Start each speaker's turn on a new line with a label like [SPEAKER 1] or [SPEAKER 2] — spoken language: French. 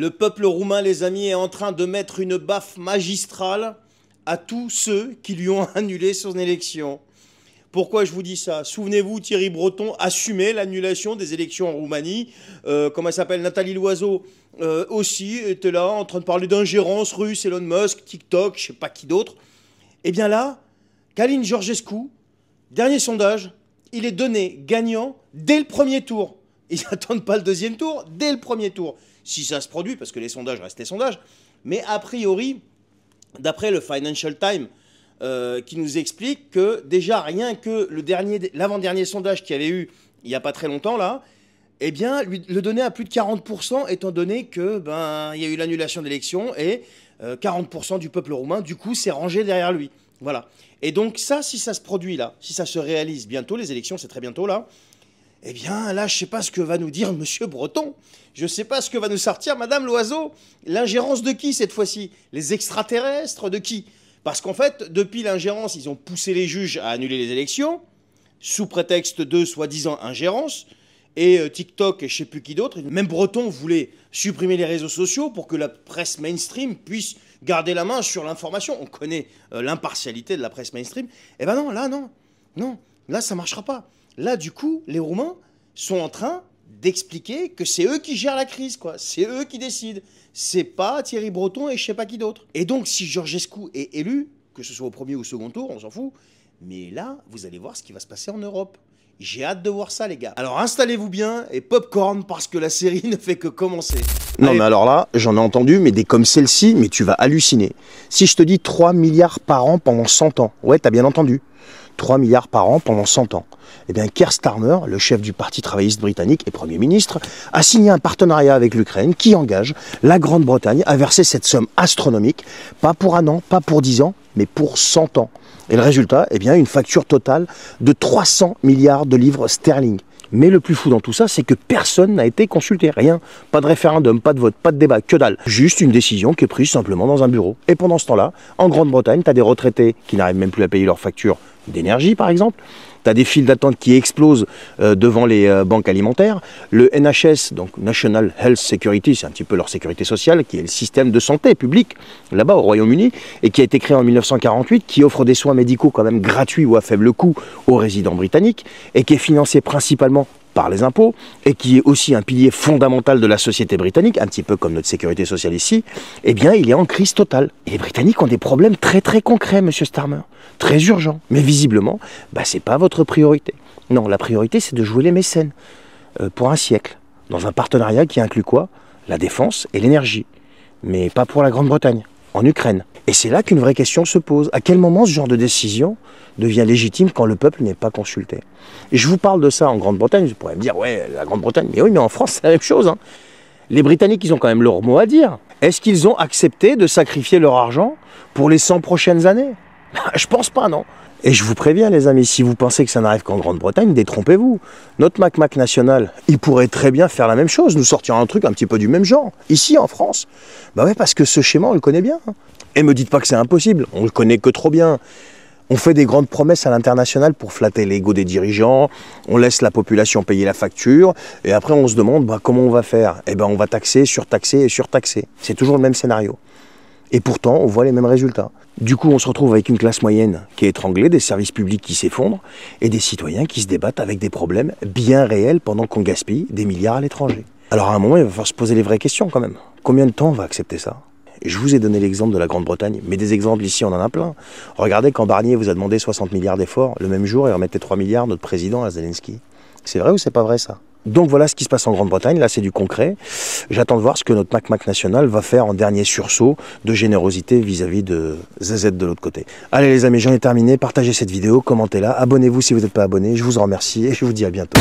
[SPEAKER 1] Le peuple roumain, les amis, est en train de mettre une baffe magistrale à tous ceux qui lui ont annulé son élection. Pourquoi je vous dis ça? Souvenez-vous, Thierry Breton assumait l'annulation des élections en Roumanie. Comment elle s'appelle? Nathalie Loiseau aussi était là en train de parler d'ingérence russe, Elon Musk, TikTok, je ne sais pas qui d'autre. Et bien là, Călin Georgescu, dernier sondage, il est donné gagnant dès le premier tour. Ils n'attendent pas le deuxième tour, dès le premier tour. Si ça se produit, parce que les sondages restent les sondages. Mais a priori, d'après le Financial Times, qui nous explique que déjà rien que l'avant-dernier sondage qu'il y avait eu il n'y a pas très longtemps là, eh bien lui le donnait à plus de 40%, étant donné que il y a eu l'annulation d'élections et 40% du peuple roumain du coup s'est rangé derrière lui. Voilà. Et donc ça, si ça se produit là, si ça se réalise bientôt, les élections c'est très bientôt là, eh bien là je sais pas ce que va nous dire Monsieur Breton. Je sais pas ce que va nous sortir Madame Loiseau. L'ingérence de qui cette fois-ci? Les extraterrestres de qui? Parce qu'en fait, depuis l'ingérence, ils ont poussé les juges à annuler les élections, sous prétexte de soi-disant ingérence, et TikTok et je ne sais plus qui d'autre. Même Breton voulait supprimer les réseaux sociaux pour que la presse mainstream puisse garder la main sur l'information. On connaît l'impartialité de la presse mainstream. Eh ben non, là ça ne marchera pas. Là, du coup, les Roumains sont en train d'expliquer que c'est eux qui gèrent la crise, quoi. C'est eux qui décident. C'est pas Thierry Breton et je sais pas qui d'autre. Et donc, si Georgescu est élu, que ce soit au premier ou au second tour, on s'en fout. Mais là, vous allez voir ce qui va se passer en Europe. J'ai hâte de voir ça, les gars. Alors, installez-vous bien et popcorn parce que la série ne fait que commencer.
[SPEAKER 2] Non, mais alors là, j'en ai entendu, mais des comme celle-ci, mais tu vas halluciner. Si je te dis 3 milliards par an pendant 100 ans, ouais, t'as bien entendu. 3 milliards par an pendant 100 ans. Eh bien, Keir Starmer, le chef du Parti travailliste britannique et Premier ministre, a signé un partenariat avec l'Ukraine qui engage la Grande-Bretagne à verser cette somme astronomique, pas pour un an, pas pour 10 ans, mais pour 100 ans. Et le résultat, eh bien, une facture totale de 300 milliards de livres sterling. Mais le plus fou dans tout ça, c'est que personne n'a été consulté, rien. Pas de référendum, pas de vote, pas de débat, que dalle. Juste une décision qui est prise simplement dans un bureau. Et pendant ce temps-là, en Grande-Bretagne, tu as des retraités qui n'arrivent même plus à payer leurs factures d'énergie, par exemple. Tu as des files d'attente qui explosent devant les banques alimentaires. Le NHS, donc National Health Security, c'est un petit peu leur sécurité sociale, qui est le système de santé public, là-bas au Royaume-Uni, et qui a été créé en 1948, qui offre des soins médicaux quand même gratuits ou à faible coût aux résidents britanniques, et qui est financé principalement par les impôts, et qui est aussi un pilier fondamental de la société britannique, un petit peu comme notre sécurité sociale ici, eh bien il est en crise totale. Et les Britanniques ont des problèmes très très concrets, Monsieur Starmer, très urgents. Mais visiblement, c'est pas votre priorité. Non, la priorité c'est de jouer les mécènes, pour un siècle, dans un partenariat qui inclut quoi? La défense et l'énergie. Mais pas pour la Grande-Bretagne, en Ukraine. Et c'est là qu'une vraie question se pose. À quel moment ce genre de décision devient légitime quand le peuple n'est pas consulté? Et je vous parle de ça en Grande-Bretagne, vous pourrez me dire, ouais, la Grande-Bretagne, mais oui, mais en France, c'est la même chose. Hein. Les Britanniques, ils ont quand même leur mot à dire. Est-ce qu'ils ont accepté de sacrifier leur argent pour les 100 prochaines années? Je pense pas, non. Et je vous préviens, les amis, si vous pensez que ça n'arrive qu'en Grande-Bretagne, détrompez-vous. Notre Mac national, il pourrait très bien faire la même chose, nous sortir un truc un petit peu du même genre, ici en France. Bah ouais, parce que ce schéma, on le connaît bien. Et me dites pas que c'est impossible, on le connaît que trop bien. On fait des grandes promesses à l'international pour flatter l'ego des dirigeants, on laisse la population payer la facture, et après on se demande comment on va faire. Eh ben on va taxer, surtaxer et surtaxer. C'est toujours le même scénario. Et pourtant, on voit les mêmes résultats. Du coup, on se retrouve avec une classe moyenne qui est étranglée, des services publics qui s'effondrent, et des citoyens qui se débattent avec des problèmes bien réels pendant qu'on gaspille des milliards à l'étranger. Alors à un moment, il va falloir se poser les vraies questions quand même. Combien de temps on va accepter ça ? Je vous ai donné l'exemple de la Grande-Bretagne, mais des exemples ici, on en a plein. Regardez, quand Barnier vous a demandé 60 milliards d'efforts, le même jour, il remettait 3 milliards notre président à Zelensky. C'est vrai ou c'est pas vrai ça? Donc voilà ce qui se passe en Grande-Bretagne, là c'est du concret. J'attends de voir ce que notre Mac national va faire en dernier sursaut de générosité vis-à-vis de ZZ de l'autre côté. Allez les amis, j'en ai terminé, partagez cette vidéo, commentez-la, abonnez-vous si vous n'êtes pas abonné, je vous en remercie et je vous dis à bientôt.